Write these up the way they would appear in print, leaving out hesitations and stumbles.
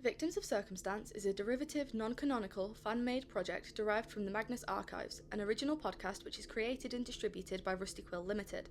Victims of Circumstance is a derivative, non-canonical, fan-made project derived from the Magnus Archives, an original podcast which is created and distributed by Rusty Quill Limited.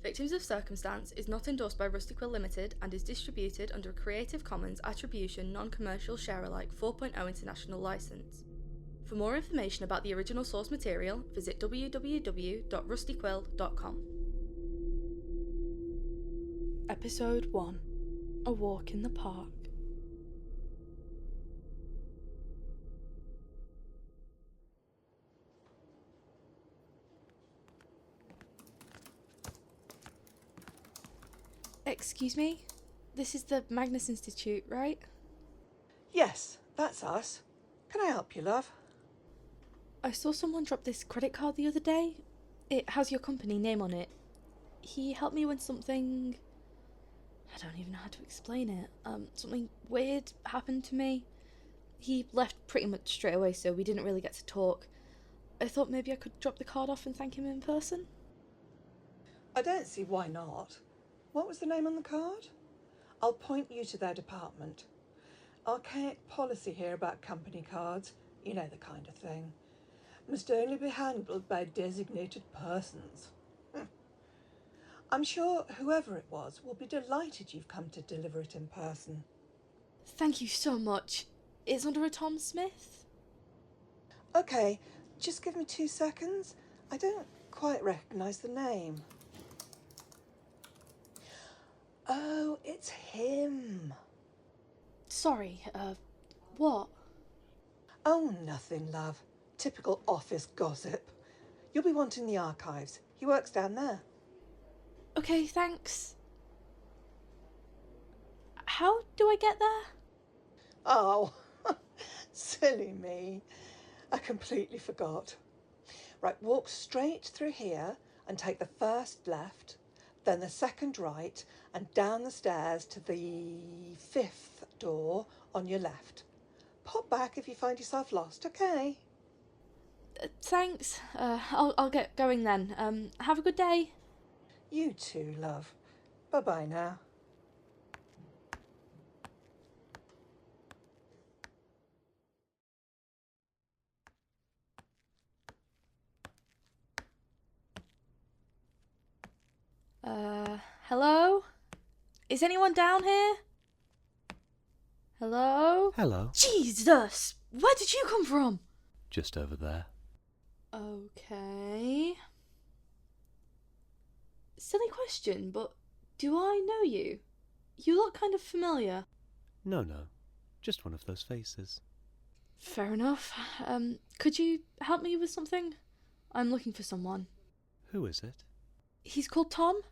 Victims of Circumstance is not endorsed by Rusty Quill Limited and is distributed under a Creative Commons Attribution Non-Commercial Share-alike 4.0 international license. For more information about the original source material, visit www.rustyquill.com. Episode 1. A Walk in the Park. Excuse me? This is the Magnus Institute, right? Yes, that's us. Can I help you, love? I saw someone drop this credit card the other day. It has your company name on it. He helped me when something... I don't even know how to explain it. Something weird happened to me. He left pretty much straight away, so we didn't really get to talk. I thought maybe I could drop the card off and thank him in person. I don't see why not. What was the name on the card? I'll point you to their department. Archaic policy here about company cards, you know the kind of thing. Must only be handled by designated persons. I'm sure whoever it was will be delighted you've come to deliver it in person. Thank you so much. It's under a Tom Smith? Okay, just give me 2 seconds. I don't quite recognise the name. Oh, it's him. Sorry, what? Oh, nothing, love. Typical office gossip. You'll be wanting the archives. He works down there. Okay, thanks. How do I get there? Oh, silly me. I completely forgot. Right, walk straight through here and take the first left, then the second right, and down the stairs to the 5th door on your left. Pop back if you find yourself lost, okay? Thanks. I'll get going then. Have a good day. You too, love. Bye-bye now. Hello? Is anyone down here? Hello? Hello. Jesus! Where did you come from? Just over there. Okay. Silly question, but do I know you? You look kind of familiar. No, just one of those faces. Fair enough. Could you help me with something? I'm looking for someone. Who is it? He's called Tom.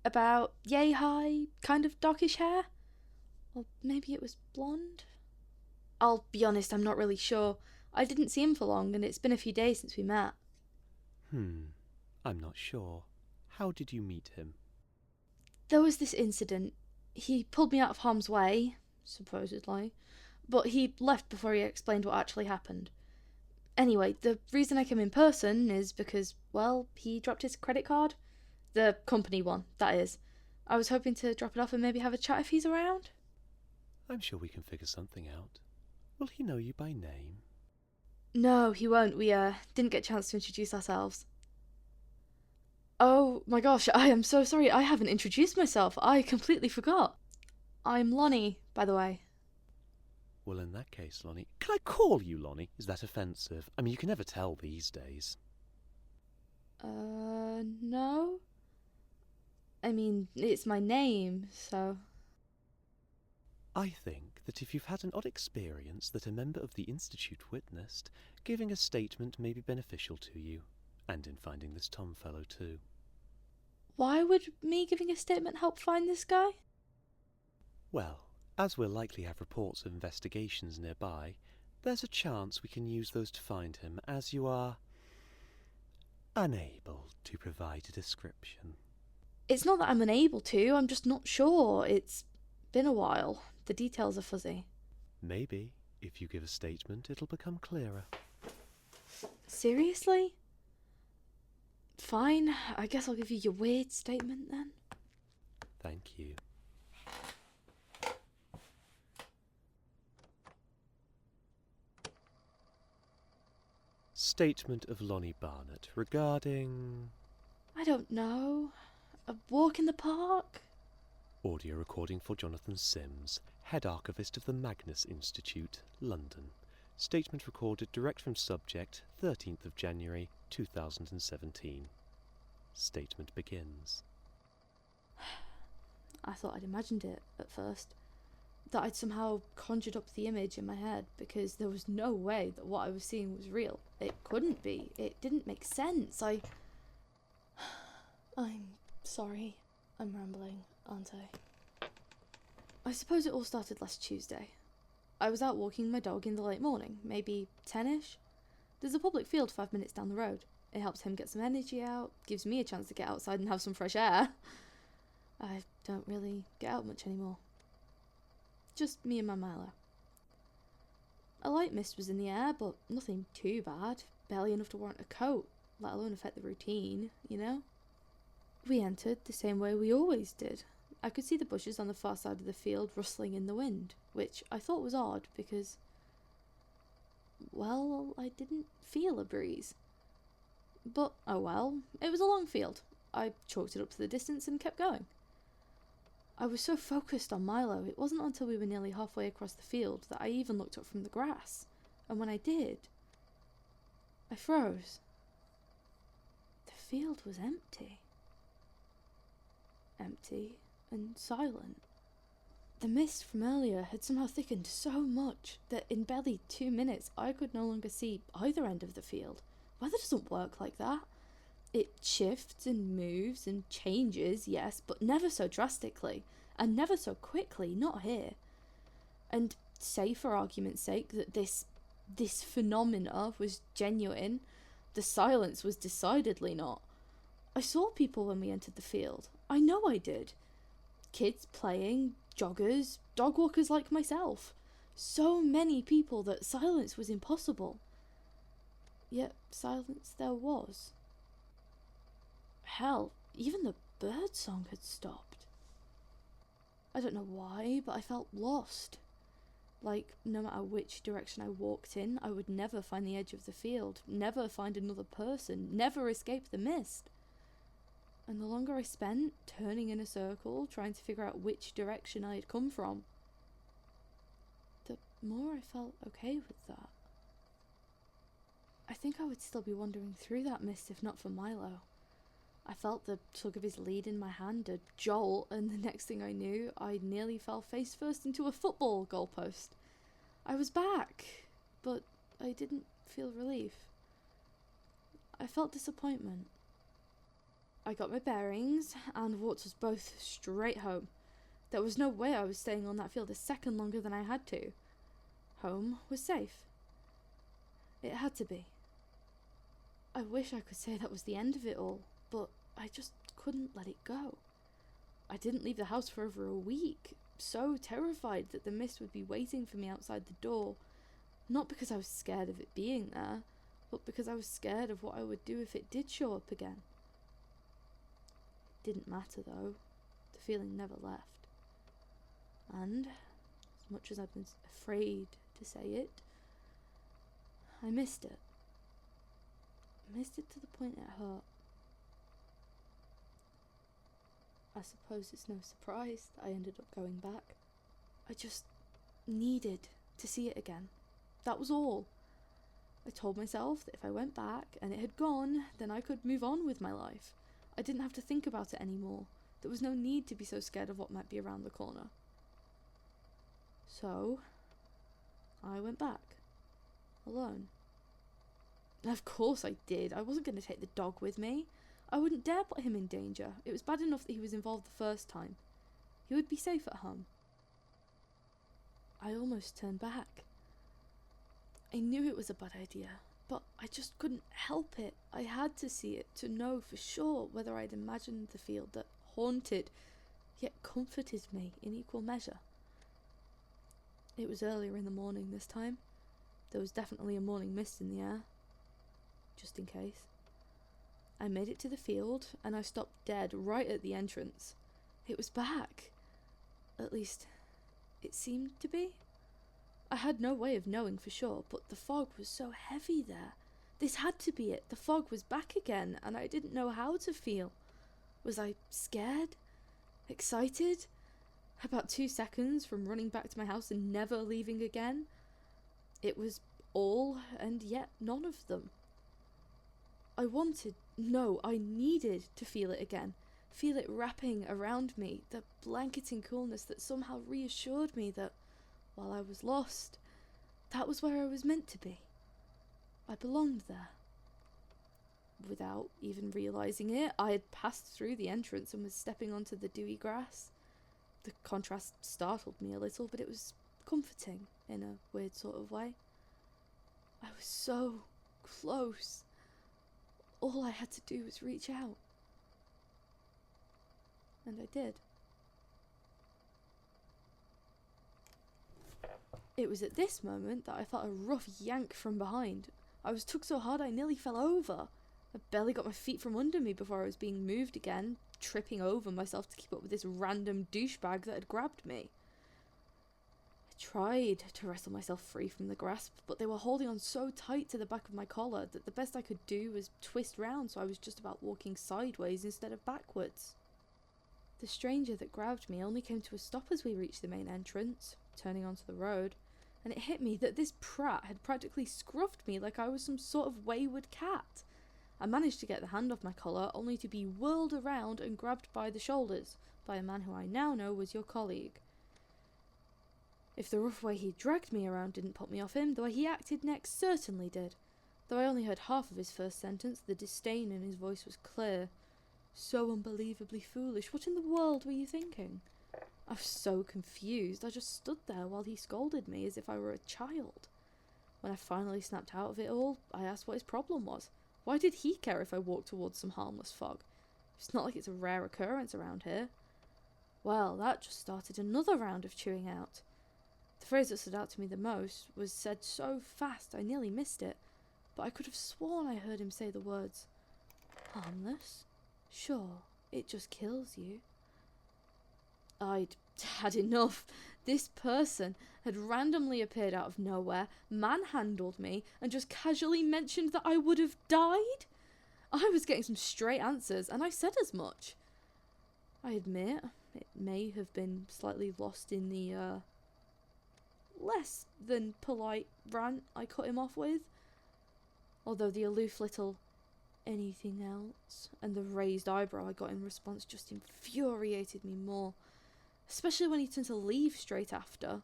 About yay high, kind of darkish hair. Or maybe it was blonde? I'll be honest, I'm not really sure. I didn't see him for long, and it's been a few days since we met. I'm not sure. How did you meet him? There was this incident. He pulled me out of harm's way, supposedly, but he left before he explained what actually happened. Anyway, the reason I came in person is because, well, he dropped his credit card. The company one, that is. I was hoping to drop it off and maybe have a chat if he's around. I'm sure we can figure something out. Will he know you by name? No, he won't. We didn't get a chance to introduce ourselves. Oh my gosh, I am so sorry. I haven't introduced myself. I completely forgot. I'm Lonnie, by the way. Well, in that case, Lonnie... Can I call you Lonnie? Is that offensive? I mean, you can never tell these days. No? I mean, it's my name, so... I think that if you've had an odd experience that a member of the Institute witnessed, giving a statement may be beneficial to you, and in finding this Tom fellow too. Why would me giving a statement help find this guy? Well, as we'll likely have reports of investigations nearby, there's a chance we can use those to find him, as you are... unable to provide a description. It's not that I'm unable to, I'm just not sure. It's been a while. The details are fuzzy. Maybe, if you give a statement, it'll become clearer. Seriously? Fine, I guess I'll give you your weird statement then. Thank you. Statement of Lonnie Barnett regarding... I don't know. A walk in the park? Audio recording for Jonathan Sims, Head Archivist of the Magnus Institute, London. Statement recorded direct from subject, 13th of January, 2017. Statement begins. I thought I'd imagined it at first. That I'd somehow conjured up the image in my head, because there was no way that what I was seeing was real. It couldn't be. It didn't make sense. I'm sorry. I'm rambling, aren't I? I suppose it all started last Tuesday. I was out walking my dog in the late morning, maybe 10ish. There's a public field 5 minutes down the road. It helps him get some energy out, gives me a chance to get outside and have some fresh air. I don't really get out much anymore. Just me and my Milo. A light mist was in the air, but nothing too bad. Barely enough to warrant a coat, let alone affect the routine, you know? We entered the same way we always did. I could see the bushes on the far side of the field rustling in the wind, which I thought was odd because, well, I didn't feel a breeze. But, oh well, it was a long field. I chalked it up to the distance and kept going. I was so focused on Milo, it wasn't until we were nearly halfway across the field that I even looked up from the grass. And when I did, I froze. The field was empty. Empty and silent. The mist from earlier had somehow thickened so much that in barely 2 minutes I could no longer see either end of the field. Weather doesn't work like that. It shifts and moves and changes, yes, but never so drastically, and never so quickly, not here. And say for argument's sake that this phenomena was genuine, the silence was decidedly not. I saw people when we entered the field. I know I did. Kids playing, joggers, dog walkers like myself. So many people that silence was impossible. Yet silence there was. Hell, even the bird song had stopped. I don't know why, but I felt lost. Like, no matter which direction I walked in, I would never find the edge of the field, never find another person, never escape the mist. And the longer I spent turning in a circle, trying to figure out which direction I had come from, the more I felt okay with that. I think I would still be wandering through that mist if not for Milo. I felt the tug of his lead in my hand, a jolt, and the next thing I knew, I nearly fell face first into a football goalpost. I was back, but I didn't feel relief. I felt disappointment. I got my bearings and walked us both straight home. There was no way I was staying on that field a second longer than I had to. Home was safe. It had to be. I wish I could say that was the end of it all, but I just couldn't let it go. I didn't leave the house for over a week, so terrified that the mist would be waiting for me outside the door, not because I was scared of it being there, but because I was scared of what I would do if it did show up again. It didn't matter though, the feeling never left. And, as much as I've been afraid to say it, I missed it. I missed it to the point it hurt. I suppose it's no surprise that I ended up going back. I just needed to see it again. That was all. I told myself that if I went back and it had gone, then I could move on with my life. I didn't have to think about it anymore. There was no need to be so scared of what might be around the corner. So, I went back. Alone. Of course I did. I wasn't going to take the dog with me. I wouldn't dare put him in danger. It was bad enough that he was involved the first time. He would be safe at home. I almost turned back. I knew it was a bad idea, but I just couldn't help it. I had to see it to know for sure whether I'd imagined the field that haunted, yet comforted me in equal measure. It was earlier in the morning this time. There was definitely a morning mist in the air. Just in case. I made it to the field, and I stopped dead right at the entrance. It was back. At least, it seemed to be. I had no way of knowing for sure, but the fog was so heavy there This had to be it. The fog was back again, and I didn't know how to feel. Was I scared? Excited? About 2 seconds from running back to my house and never leaving again? It was all, and yet none of them. I needed to feel it again. Feel it wrapping around me, the blanketing coolness that somehow reassured me that, while I was lost, that was where I was meant to be. I belonged there. Without even realising it, I had passed through the entrance and was stepping onto the dewy grass. The contrast startled me a little, but it was comforting in a weird sort of way. I was so close. All I had to do was reach out. And I did. It was at this moment that I felt a rough yank from behind. I was tugged so hard I nearly fell over. I barely got my feet from under me before I was being moved again, tripping over myself to keep up with this random douchebag that had grabbed me. I tried to wrestle myself free from the grasp, but they were holding on so tight to the back of my collar that the best I could do was twist round, so I was just about walking sideways instead of backwards. The stranger that grabbed me only came to a stop as we reached the main entrance, turning onto the road, and it hit me that this prat had practically scruffed me like I was some sort of wayward cat. I managed to get the hand off my collar, only to be whirled around and grabbed by the shoulders by a man who I now know was your colleague. If the rough way he dragged me around didn't put me off him, the way he acted next certainly did. Though I only heard half of his first sentence, the disdain in his voice was clear. So unbelievably foolish. What in the world were you thinking? I was so confused. I just stood there while he scolded me as if I were a child. When I finally snapped out of it all, I asked what his problem was. Why did he care if I walked towards some harmless fog? It's not like it's a rare occurrence around here. Well, that just started another round of chewing out. The phrase that stood out to me the most was said so fast I nearly missed it, but I could have sworn I heard him say the words, "Harmless? Sure, it just kills you." I'd had enough. This person had randomly appeared out of nowhere, manhandled me, and just casually mentioned that I would have died? I was getting some straight answers, and I said as much. I admit, it may have been slightly lost in the, less than polite rant I cut him off with. Although the aloof little "anything else" and the raised eyebrow I got in response just infuriated me more. Especially when he turned to leave straight after.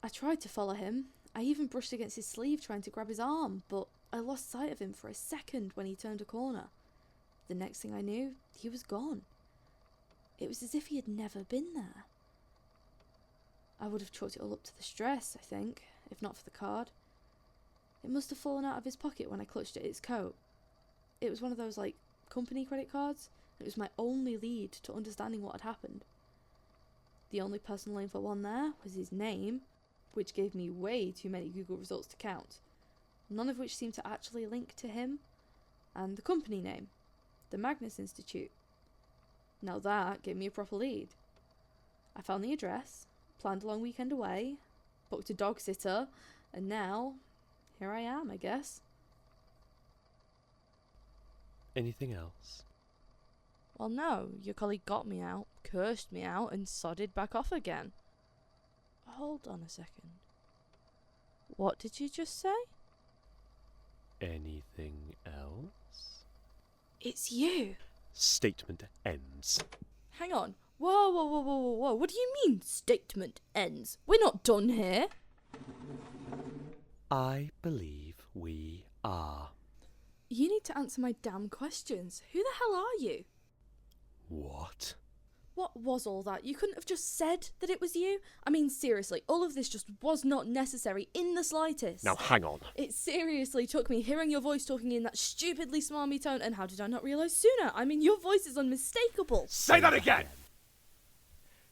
I tried to follow him. I even brushed against his sleeve trying to grab his arm, but I lost sight of him for a second when he turned a corner. The next thing I knew, he was gone. It was as if he had never been there. I would have chalked it all up to the stress, I think, if not for the card. It must have fallen out of his pocket when I clutched at his coat. It was one of those, company credit cards. It was my only lead to understanding what had happened. The only personal info on there was his name, which gave me way too many Google results to count, none of which seemed to actually link to him, and the company name, the Magnus Institute. Now that gave me a proper lead. I found the address, planned a long weekend away, booked a dog sitter, and now, here I am, I guess. Anything else? Well, no, your colleague got me out, cursed me out, and sodded back off again. Hold on a second. What did you just say? Anything else? It's you! Statement ends. Hang on. Whoa. What do you mean, statement ends? We're not done here. I believe we are. You need to answer my damn questions. Who the hell are you? What? What was all that? You couldn't have just said that it was you? I mean, seriously, all of this just was not necessary in the slightest. Now hang on. It seriously took me hearing your voice talking in that stupidly smarmy tone, and how did I not realise sooner? I mean, your voice is unmistakable. Say that again!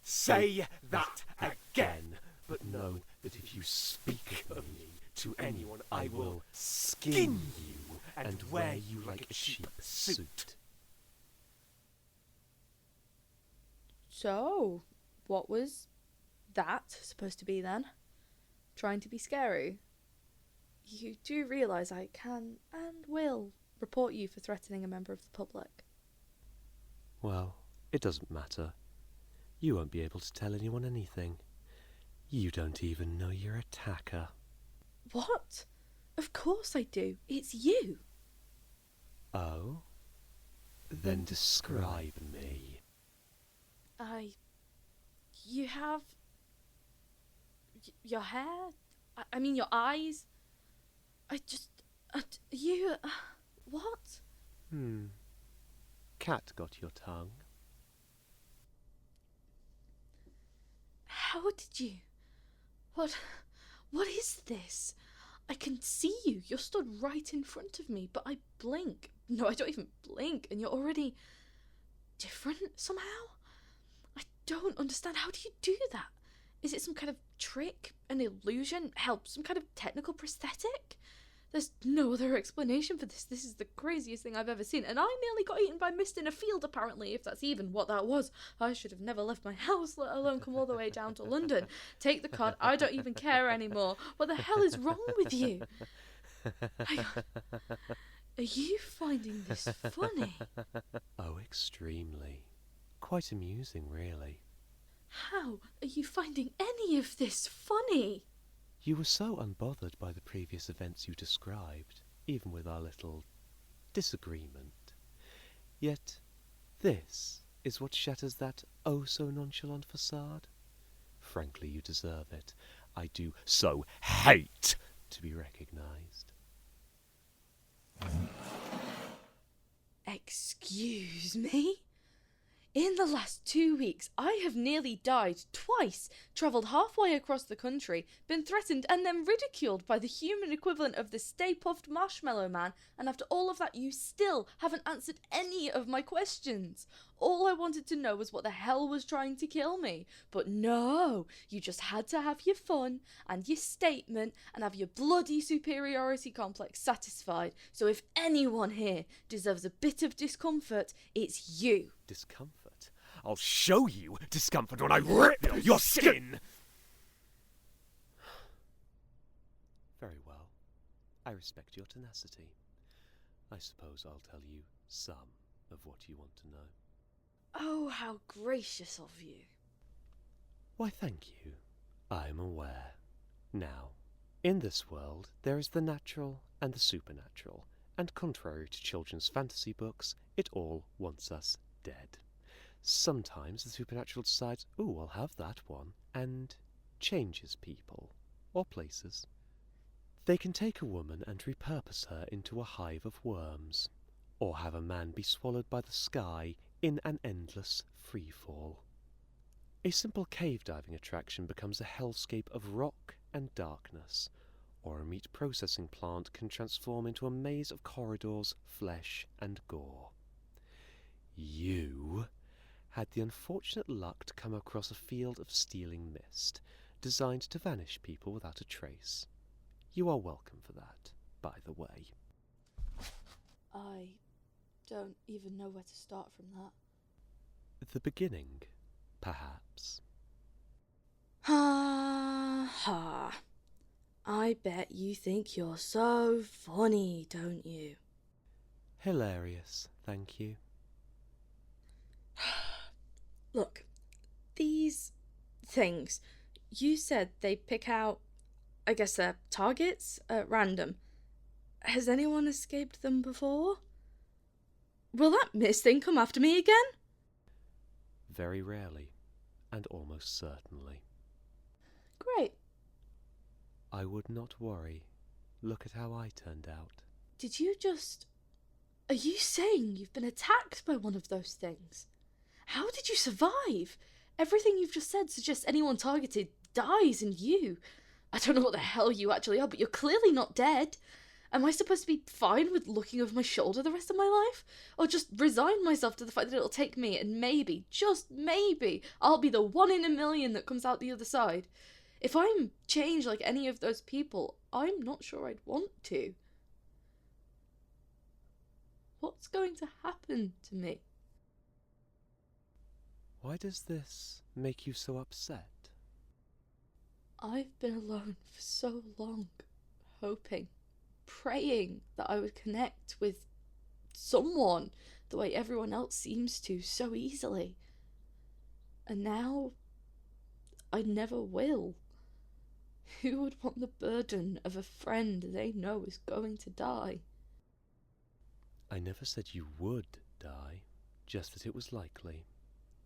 Say that again! But know that if you speak of me to anyone, I will skin you and wear you like a cheap suit. So, what was that supposed to be then? Trying to be scary? You do realise I can and will report you for threatening a member of the public. Well, it doesn't matter. You won't be able to tell anyone anything. You don't even know your attacker. What? Of course I do. It's you. Oh? Then describe me. You have... your hair? I mean, your eyes? You... what? Cat got your tongue. How did you... What is this? I can see you. You're stood right in front of me, but I blink. No, I don't even blink, and you're already different somehow? I don't understand. How do you do that? Is it some kind of trick, an illusion, hell, some kind of technical prosthetic? There's no other explanation for this. This is the craziest thing I've ever seen, and I nearly got eaten by mist in a field, apparently, if that's even what that was. I should have never left my house, let alone come all the way down to London. Take the card, I don't even care anymore. What the hell is wrong with you? Are you finding this funny? Oh, extremely. Quite amusing, really. How are you finding any of this funny? You were so unbothered by the previous events you described, even with our little disagreement. Yet this is what shatters that oh-so-nonchalant facade. Frankly, you deserve it. I do so hate to be recognised. Excuse me? In the last 2 weeks, I have nearly died twice, travelled halfway across the country, been threatened and then ridiculed by the human equivalent of the Stay Puft Marshmallow Man, and after all of that you still haven't answered any of my questions. All I wanted to know was what the hell was trying to kill me. But no, you just had to have your fun and your statement and have your bloody superiority complex satisfied. So if anyone here deserves a bit of discomfort, it's you. Discomfort? I'll show you discomfort when I rip your skin! Very well. I respect your tenacity. I suppose I'll tell you some of what you want to know. Oh, how gracious of you. Why, thank you. I am aware. Now, in this world, there is the natural and the supernatural, and contrary to children's fantasy books, it all wants us dead. Sometimes the supernatural decides, ooh, I'll have that one, and changes people, or places. They can take a woman and repurpose her into a hive of worms, or have a man be swallowed by the sky in an endless freefall. A simple cave diving attraction becomes a hellscape of rock and darkness, or a meat processing plant can transform into a maze of corridors, flesh and gore. You had the unfortunate luck to come across a field of stealing mist, designed to vanish people without a trace. You are welcome for that, by the way. I don't even know where to start from that. The beginning, perhaps. Ha ha. I bet you think you're so funny, don't you? Hilarious, thank you. Look, these things, you said they pick out, I guess they're targets at random. Has anyone escaped them before? Will that mist thing come after me again? Very rarely, and almost certainly. Great. I would not worry. Look at how I turned out. Did you just... Are you saying you've been attacked by one of those things? How did you survive? Everything you've just said suggests anyone targeted dies and you... I don't know what the hell you actually are, but you're clearly not dead. Am I supposed to be fine with looking over my shoulder the rest of my life? Or just resign myself to the fact that it'll take me and maybe, just maybe, I'll be the 1 in a million that comes out the other side? If I'm changed like any of those people, I'm not sure I'd want to. What's going to happen to me? Why does this make you so upset? I've been alone for so long, hoping praying that I would connect with someone the way everyone else seems to so easily. And now I never will. Who would want the burden of a friend they know is going to die? I never said you would die, just that it was likely.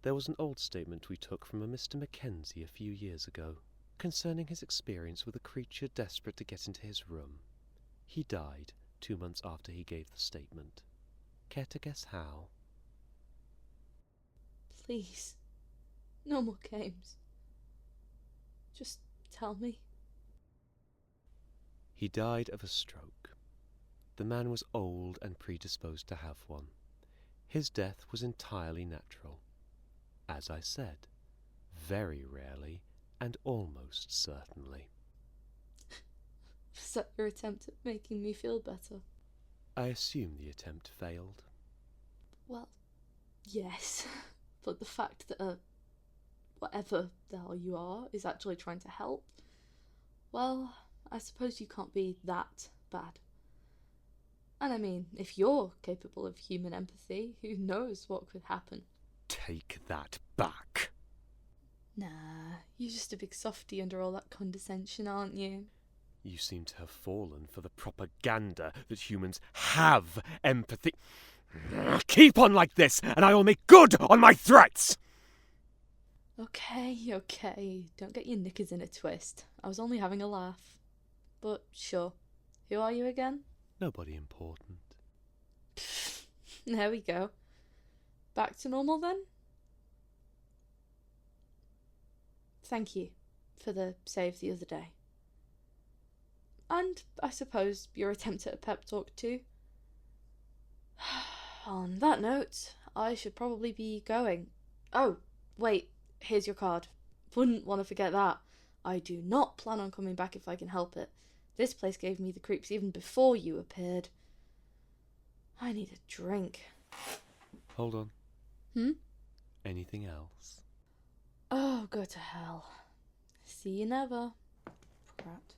There was an old statement we took from a Mr. Mackenzie a few years ago, concerning his experience with a creature desperate to get into his room. He died 2 months after he gave the statement. Care to guess how? Please, no more games. Just tell me. He died of a stroke. The man was old and predisposed to have one. His death was entirely natural. As I said, very rarely and almost certainly. Was that your attempt at making me feel better? I assume the attempt failed. Well, yes. But the fact that whatever the hell you are is actually trying to help, well, I suppose you can't be that bad. And I mean, if you're capable of human empathy, who knows what could happen? Take that back. Nah, you're just a big softy under all that condescension, aren't you? You seem to have fallen for the propaganda that humans have empathy. Keep on like this, and I will make good on my threats! Okay, don't get your knickers in a twist. I was only having a laugh. But sure, who are you again? Nobody important. There we go. Back to normal then? Thank you for the save the other day. And I suppose your attempt at a pep talk too. On that note, I should probably be going. Oh, wait, here's your card. Wouldn't want to forget that. I do not plan on coming back if I can help it. This place gave me the creeps even before you appeared. I need a drink. Hold on. Hmm? Anything else? Oh, go to hell. See you never, brat.